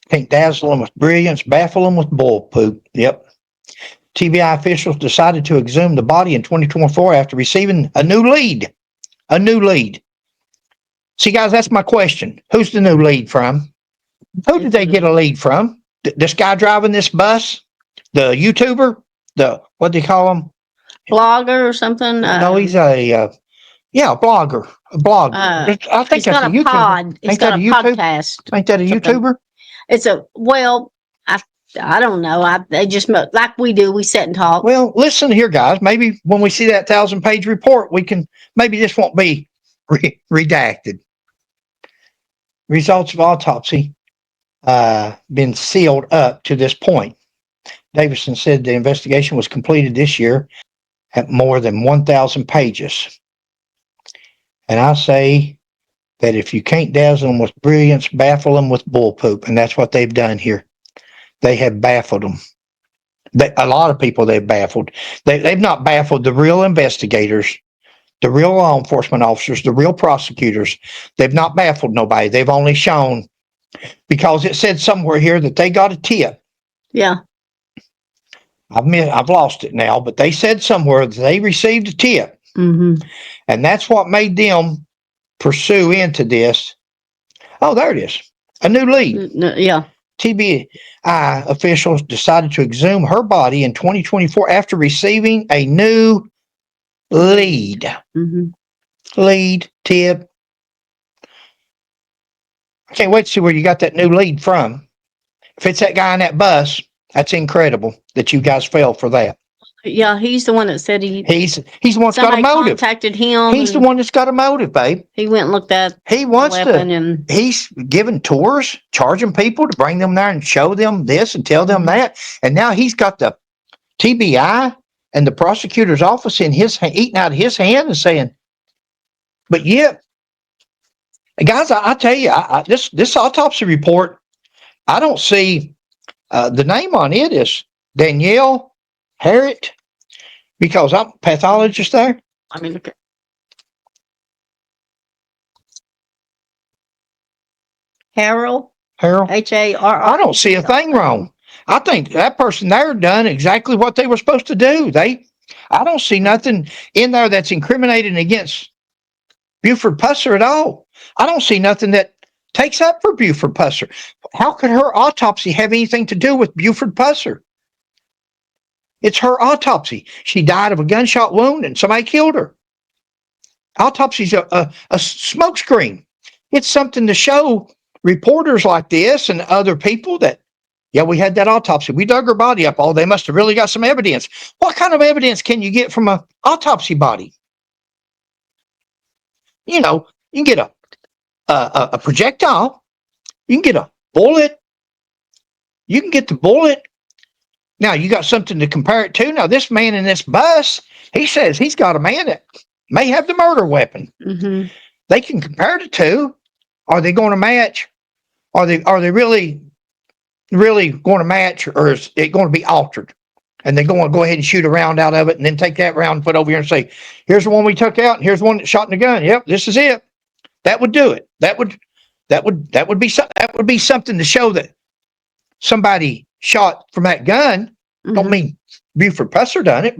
can't dazzle them with brilliance, baffle them with bull poop. Yep. TBI officials decided to exhume the body in 2024 after receiving a new lead. A new lead. See, guys, that's my question. Who's the new lead from? Who did they get a lead from? This guy driving this bus? The YouTuber? What do you call him? Blogger or something? No, he's a blogger. A blogger. I think He's got that's a YouTuber. pod. He's Ain't got that a YouTube? podcast. Ain't that a Something. YouTuber? It's I don't know. They just like we do. We sit and talk. Well, listen here, guys. Maybe when we see that 1,000-page report, we can. Maybe this won't be redacted. Results of autopsy been sealed up to this point. Davison said the investigation was completed this year at more than 1,000 pages. And I say that if you can't dazzle them with brilliance, baffle them with bull poop. And that's what they've done here. They have baffled them. A lot of people they've baffled. They've not baffled the real investigators, the real law enforcement officers, the real prosecutors. They've not baffled nobody. They've only shown, because it said somewhere here that they got a tip. Yeah. I've lost it now, but they said somewhere that they received a tip. Mm-hmm. And that's what made them pursue into this. Oh, there it is. A new lead. Yeah. TBI officials decided to exhume her body in 2024 after receiving a new lead. Mm-hmm. Lead, tip. I can't wait to see where you got that new lead from. If it's that guy in that bus, that's incredible that you guys fell for that. Yeah, he's the one that said He's the one that's got a somebody motive. contacted him. He's the one that's got a motive, babe. He went and looked at He wants weapon to. and He's giving tours, charging people to bring them there and show them this and tell them that. And now he's got the TBI and the prosecutor's office in his eating out of his hand and saying, but yeah, guys, I tell you, this autopsy report, I don't see the name on it is Danielle Harriet, because I'm a pathologist there. I mean, look at Harold. H-A-R-R. I don't see a thing wrong. I think that person there done exactly what they were supposed to do. I don't see nothing in there that's incriminating against Buford Pusser at all. I don't see nothing that takes up for Buford Pusser. How could her autopsy have anything to do with Buford Pusser? It's her autopsy. She died of a gunshot wound and somebody killed her. Autopsy's a smokescreen. It's something to show reporters like this and other people that, yeah, we had that autopsy. We dug her body up. Oh, they must have really got some evidence. What kind of evidence can you get from an autopsy body? You know, you can get a projectile. You can get a bullet. You can get the bullet. Now, you got something to compare it to. Now, this man in this bus, he says he's got a man that may have the murder weapon. Mm-hmm. They can compare the two. Are they going to match? Are they really going to match, or is it going to be altered? And they're going to go ahead and shoot a round out of it and then take that round and put over here and say, here's the one we took out and here's the one that shot in the gun. Yep, this is it. That would do it. That would be something to show that somebody shot from that gun. Mm-hmm. Don't mean Buford Pusser done it,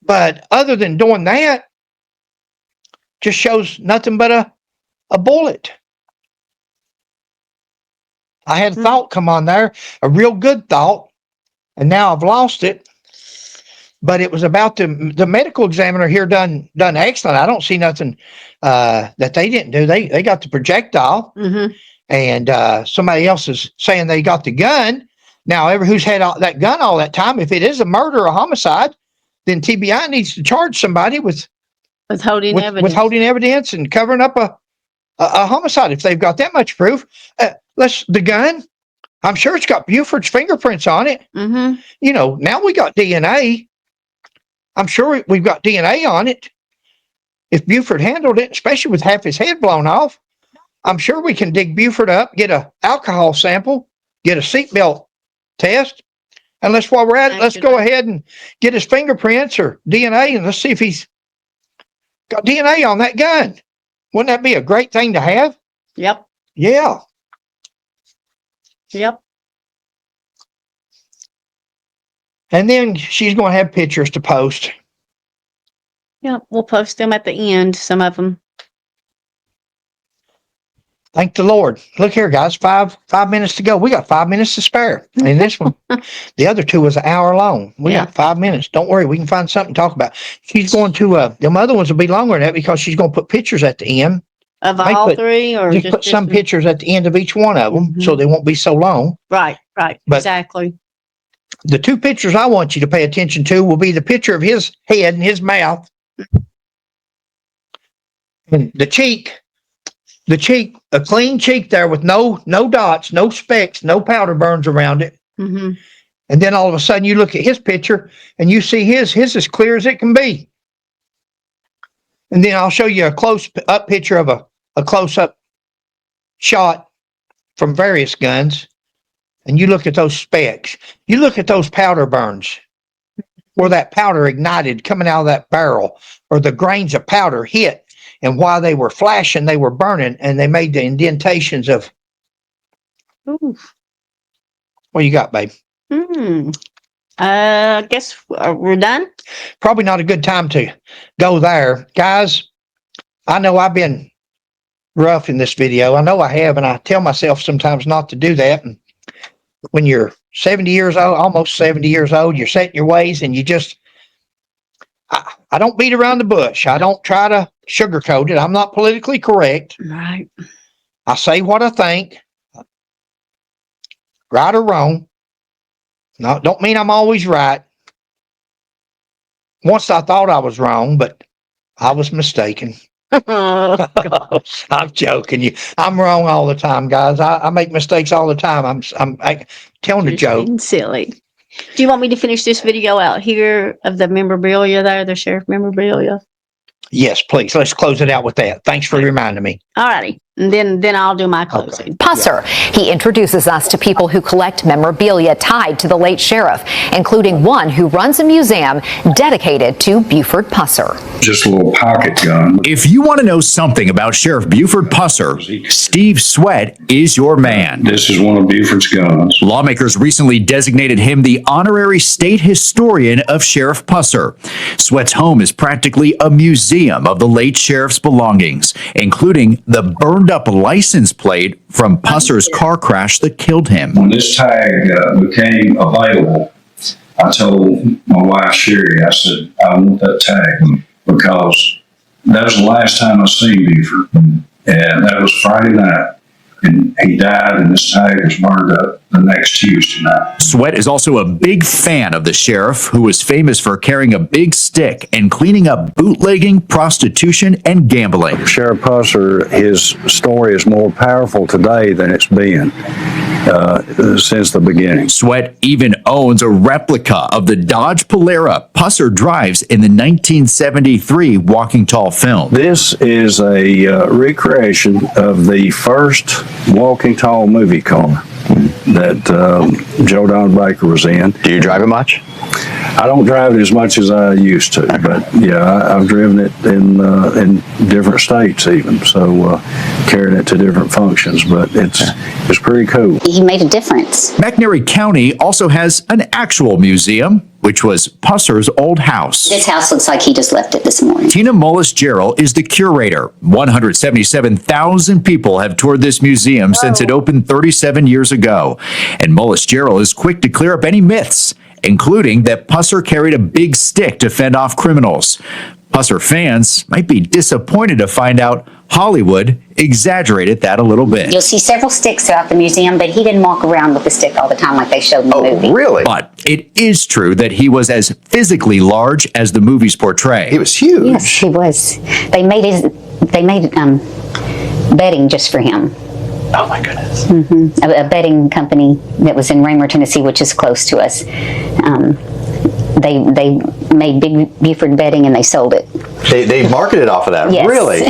but other than doing that, just shows nothing but a bullet. I had a thought come on there, a real good thought, and now I've lost it. But it was about the medical examiner here done excellent. I don't see nothing that they didn't do. They got the projectile, Mm-hmm. and somebody else is saying they got the gun. Now, who's had that gun all that time, if it is a murder or homicide, then TBI needs to charge somebody with Withholding evidence. withholding evidence and covering up a homicide if they've got that much proof. The gun, I'm sure it's got Buford's fingerprints on it. Mm-hmm. You know, now we got DNA. I'm sure we've got DNA on it. If Buford handled it, especially with half his head blown off, I'm sure we can dig Buford up, get an alcohol sample, get a seatbelt test, and while we're at it, let's go ahead and get his fingerprints or DNA, and let's see if he's got DNA on that gun. Wouldn't that be a great thing to have? Yep. Yeah. Yep. And then she's going to have pictures to post. Yep. We'll post them at the end, some of them. Thank the Lord. Look here, guys, five minutes to go. We got 5 minutes to spare. And this one, the other two was an hour long. We got 5 minutes. Don't worry, we can find something to talk about. She's going to, the other ones will be longer than that because she's going to put pictures at the end. Of all three, or just put some pictures at the end of each one of them, so they won't be so long. Right, But exactly. The two pictures I want you to pay attention to will be the picture of his head and his mouth, and the cheek, a clean cheek there with no dots, no specks, no powder burns around it. Mm-hmm. And then all of a sudden you look at his picture and you see his as clear as it can be. And then I'll show you a close-up picture of a close-up shot from various guns. And you look at those specks. You look at those powder burns where that powder ignited coming out of that barrel, or the grains of powder hit. And while they were flashing, they were burning, and they made the indentations of. Ooh. What you got, babe? I guess we're done. Probably not a good time to go there. Guys, I know I've been rough in this video. I know I have, and I tell myself sometimes not to do that. And when you're 70 years old, almost 70 years old, you're set in your ways, and you just, I don't beat around the bush. I don't try to sugarcoat it. I'm not politically correct. Right. I say what I think, right or wrong. No, don't mean I'm always right. Once I thought I was wrong, but I was mistaken. I'm joking. I'm wrong all the time, guys. I make mistakes all the time. I'm telling a joke. Being silly. Do you want me to finish this video out here of the memorabilia there, the sheriff memorabilia? Yes, please. Let's close it out with that. Thanks for reminding me. All righty. And then I'll do my closing. Pusser. He introduces us to people who collect memorabilia tied to the late sheriff, including one who runs a museum dedicated to Buford Pusser. Just a little pocket gun. If you want to know something about Sheriff Buford Pusser, Steve Sweat is your man. This is one of Buford's guns. Lawmakers recently designated him the honorary state historian of Sheriff Pusser. Sweat's home is practically a museum of the late sheriff's belongings, including the burned up license plate from Pusser's car crash that killed him. When this tag became available, I told my wife, Sherry, I said, I want that tag because that was the last time I seen Buford. And that was Friday night. And he died, and this tag was burned up the next Tuesday night. Sweat is also a big fan of the sheriff, who was famous for carrying a big stick and cleaning up bootlegging, prostitution, and gambling. Sheriff Pusser, his story is more powerful today than it's been since the beginning. Sweat even owns a replica of the Dodge Polara Pusser drives in the 1973 Walking Tall film. This is a recreation of the first Walking Tall movie car that Joe Don Baker was in. Do you drive it much? I don't drive it as much as I used to, but yeah, I've driven it in different states even, so carrying it to different functions, but it's pretty cool. He made a difference. McNairy County also has an actual museum, which was Pusser's old house. This house looks like he just left it this morning. Tina Mullis-Gerald is the curator. 177,000 people have toured this museum since it opened 37 years ago. And Mullis-Gerald is quick to clear up any myths, including that Pusser carried a big stick to fend off criminals. Pusser fans might be disappointed to find out Hollywood exaggerated that a little bit. You'll see several sticks throughout the museum, but he didn't walk around with the stick all the time like they showed in the movie. Oh, really? But it is true that he was as physically large as the movies portray. He was huge. Yes, he was. They made bedding just for him. Oh my goodness. A bedding company that was in Raymer, Tennessee, which is close to us. They made big Buford bedding and they sold it. They marketed off of that. Yes. Really?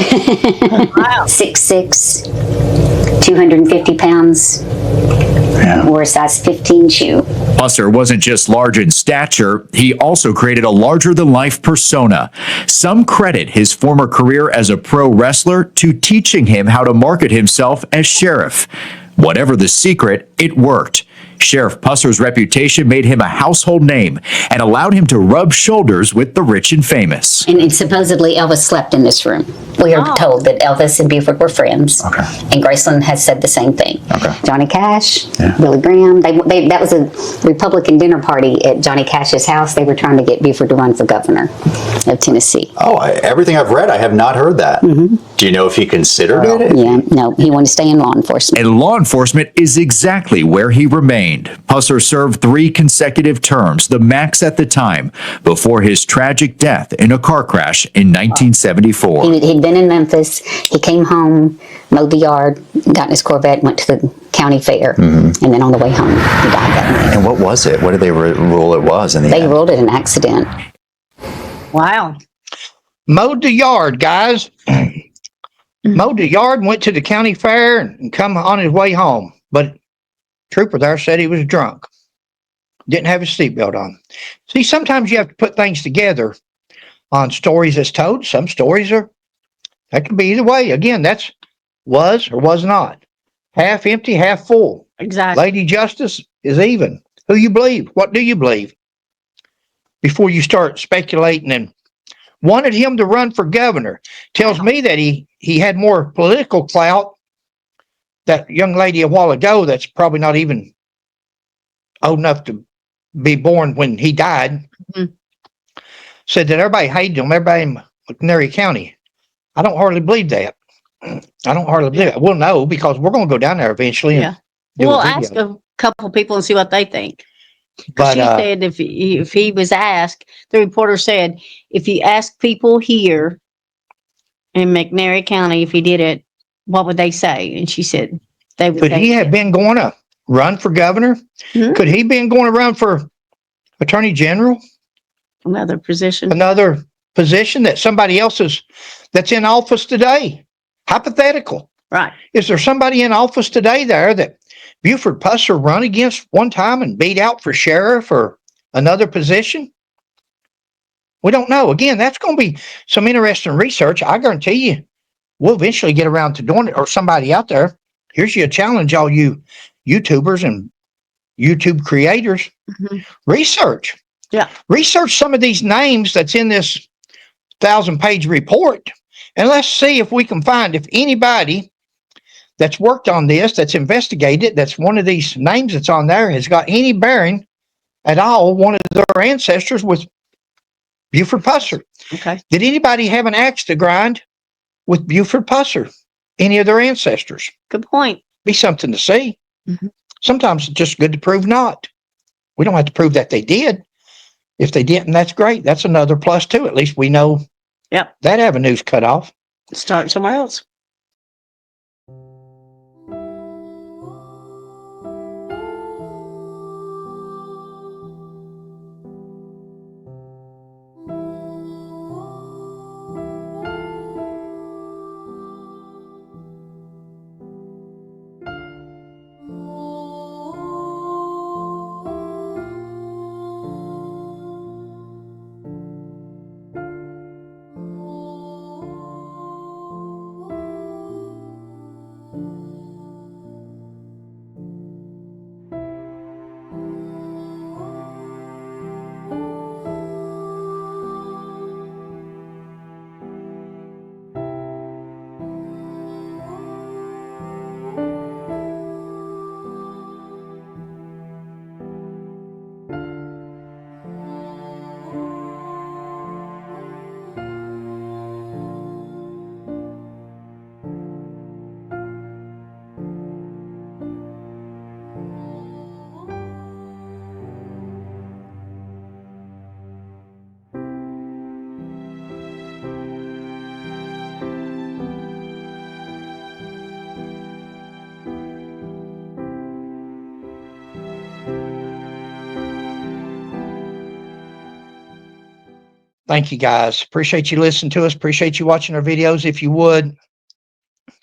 Wow. 6'6", 250 pounds. Yeah. Wore a size 15 shoe. Pusser wasn't just large in stature, he also created a larger-than-life persona. Some credit his former career as a pro wrestler to teaching him how to market himself as sheriff. Whatever the secret, it worked. Sheriff Pusser's reputation made him a household name and allowed him to rub shoulders with the rich and famous. And supposedly Elvis slept in this room. We are told that Elvis and Buford were friends. Okay. And Graceland has said the same thing. Okay. Johnny Cash, Yeah. Billy Graham, that was a Republican dinner party at Johnny Cash's house. They were trying to get Buford to run for governor of Tennessee. Oh, everything I've read, I have not heard that. Do you know if he considered it? Yeah, no, he wanted to stay in law enforcement. And law enforcement is exactly where he remained. Pusser served 3 consecutive terms, the max at the time, before his tragic death in a car crash in 1974. He'd been in Memphis. He came home, mowed the yard, got in his Corvette, went to the county fair, and then on the way home, he died that night. And what was it? What did they rule it was in the They end? ruled it an accident. Wow. Mowed the yard, guys. Mowed the yard, went to the county fair, and come on his way home. But trooper there said he was drunk. Didn't have his seatbelt on. See, sometimes you have to put things together on stories that's told. Some stories that can be either way. Again, that's was or was not. Half empty, half full. Exactly. Lady Justice is even. Who you believe? What do you believe? Before you start speculating and wanted him to run for governor. Tells me that he had more political clout. That young lady a while ago that's probably not even old enough to be born when he died said that everybody hated him, everybody in McNairy County. I don't hardly believe that. I don't hardly believe it. We'll know because we're going to go down there eventually. Yeah. We'll ask a couple people and see what they think. But She said if he was asked, the reporter said, if you ask people here in McNairy County if he did it, what would they say? And she said they would. could he have been going to run for governor? Could he been going to run for attorney general? Another position. Another position that somebody else that's in office today? Hypothetical. Right. Is there somebody in office today there that Buford Pusser run against one time and beat out for sheriff or another position? We don't know. Again, that's going to be some interesting research. I guarantee you we'll eventually get around to doing it, or somebody out there. Here's your challenge, all you YouTubers and YouTube creators. Research. Yeah. Research some of these names that's in this 1,000-page report. And let's see if we can find if anybody that's worked on this, that's investigated, that's one of these names that's on there, has got any bearing at all one of their ancestors was Buford Pusser. Okay. Did anybody have an axe to grind with Buford Pusser? Any of their ancestors? Good point. Be something to see. Mhm. Sometimes it's just good to prove not. We don't have to prove that they did. If they didn't, that's great. That's another plus too. At least we know Yep. that avenue's cut off. Start somewhere else. Thank you guys. Appreciate you listening to us. Appreciate you watching our videos. If you would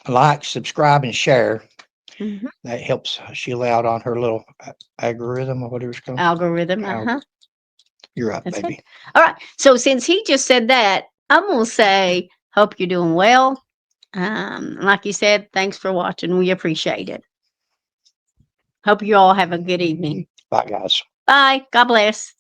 like, subscribe, and share. Mhm. That helps Sheila out on her little algorithm or whatever it's called. Algorithm. You're up, That's baby. it. All right. So since he just said that, I'm gonna say, hope you're doing well. Like you said, thanks for watching. We appreciate it. Hope you all have a good evening. Bye, guys. Bye. God bless.